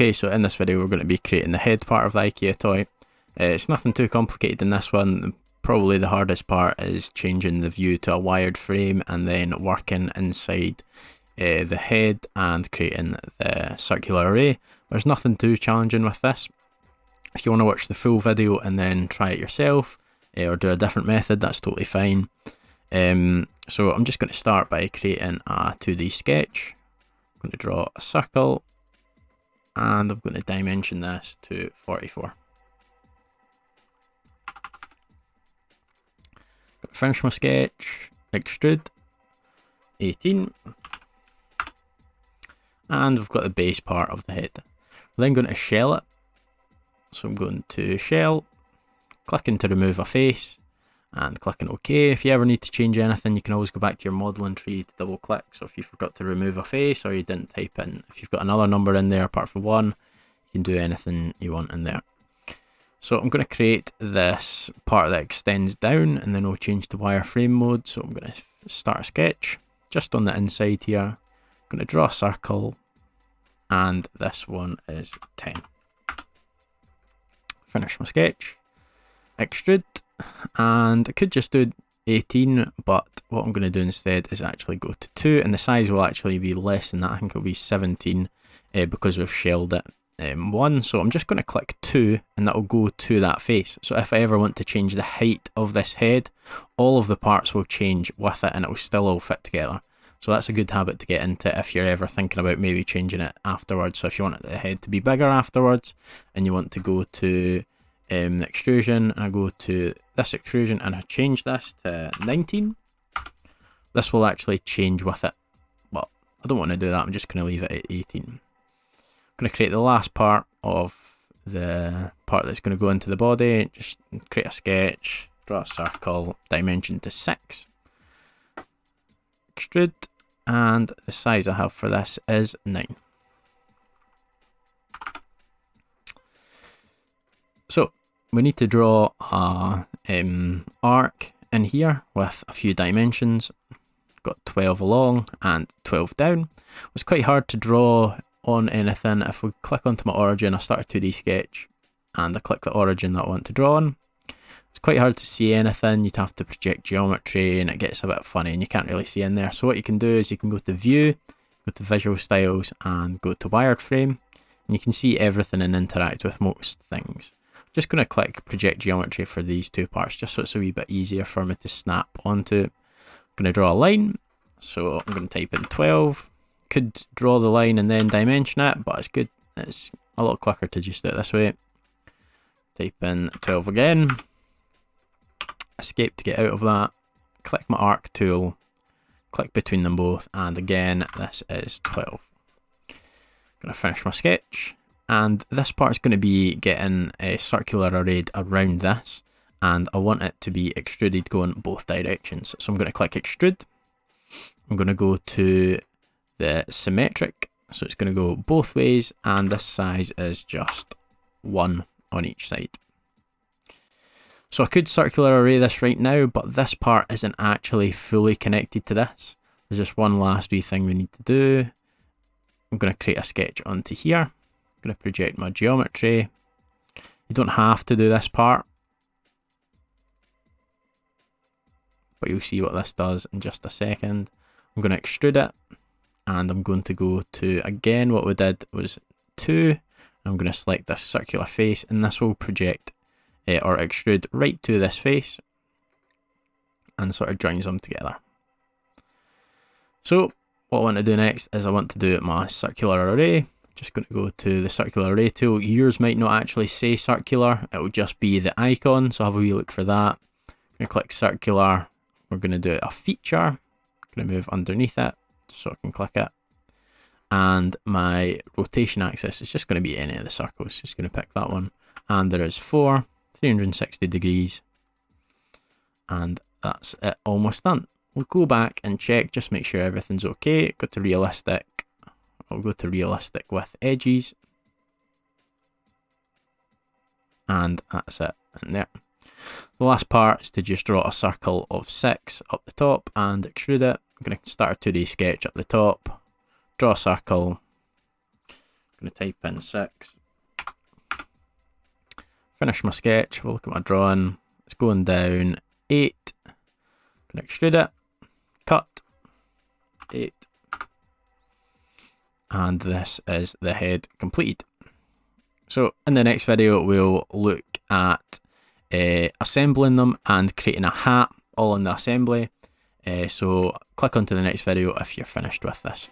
Okay, so in this video we're going to be creating the head part of the IKEA toy. It's nothing too complicated in this one. Probably the hardest part is changing the view to a wired frame and then working inside the head and creating the circular array. There's nothing too challenging with this. If you want to watch the full video and then try it yourself or do a different method, that's totally fine. So I'm just going to start by creating a 2D sketch. I'm going to draw a circle and I'm going to dimension this to 44. Finish my sketch, extrude, 18, and we've got the base part of the head. We're then going to shell it, so I'm going to shell, clicking to remove a face, and clicking OK. If you ever need to change anything, you can always go back to your modelling tree to double click. So if you forgot to remove a face or you didn't type in, if you've got another number in there apart from 1, you can do anything you want in there. So I'm going to create this part that extends down and then we'll change to wireframe mode. So I'm going to start a sketch just on the inside here. I'm going to draw a circle and this one is 10. Finish my sketch, extrude, and I could just do 18, but what I'm going to do instead is actually go to 2 and the size will actually be less than that. I think it'll be 17 because we've shelled it 1. So I'm just going to click 2 and that will go to that face. So if I ever want to change the height of this head, all of the parts will change with it and it will still all fit together. So that's a good habit to get into if you're ever thinking about maybe changing it afterwards. So if you want the head to be bigger afterwards and you want to go to the extrusion, and I go to this extrusion and I change this to 19, this will actually change with it, but I don't want to do that. I'm just going to leave it at 18. I'm going to create the last part of the part that's going to go into the body. Just create a sketch, draw a circle, dimension to 6, extrude, and the size I have for this is 9. So we need to draw a arc in here with a few dimensions. Got 12 along and 12 down. It's quite hard to draw on anything. If we click onto my origin, I start a 2D sketch and I click the origin that I want to draw on. It's quite hard to see anything. You'd have to project geometry and it gets a bit funny and you can't really see in there. So what you can do is you can go to view, go to visual styles and go to wireframe, and you can see everything and interact with most things. Just going to click project geometry for these two parts just so it's a wee bit easier for me to snap onto. I'm going to draw a line, so I'm going to type in 12. Could draw the line and then dimension it, but it's a lot quicker to just do it this way. Type in 12 again, escape to get out of that, click my arc tool, click between them both, and again this is 12. I'm going to finish my sketch. And this part is going to be getting a circular array around this, and I want it to be extruded going both directions. So I'm going to click extrude. I'm going to go to the symmetric, so it's going to go both ways, and this size is just 1 on each side. So I could circular array this right now, but this part isn't actually fully connected to this. There's just one last wee thing we need to do. I'm going to create a sketch onto here. I'm going to project my geometry. You don't have to do this part, but you'll see what this does in just a second. I'm going to extrude it and I'm going to go to, again, what we did was 2. I'm going to select this circular face and this will project or extrude right to this face and sort of joins them together. So what I want to do next is I want to do my circular array. Just going to go to the circular array tool. Yours might not actually say circular, it will just be the icon, so have a wee look for that. I'm going to click circular. We're going to do a feature. I'm going to move underneath it so I can click it. And my rotation axis is just going to be any of the circles. Just going to pick that one. And there is 4, 360 degrees. And that's it, almost done. We'll go back and check, just make sure everything's okay. Go to realistic. I'll go to realistic with edges. And that's it in there. The last part is to just draw a circle of 6 up the top and extrude it. I'm going to start a 2D sketch up the top, draw a circle, going to type in 6. Finish my sketch, have a look at my drawing. It's going down 8. Going to extrude it, cut, 8. And this is the head completed. So in the next video, we'll look at assembling them and creating a hat all in the assembly. So click onto the next video if you're finished with this.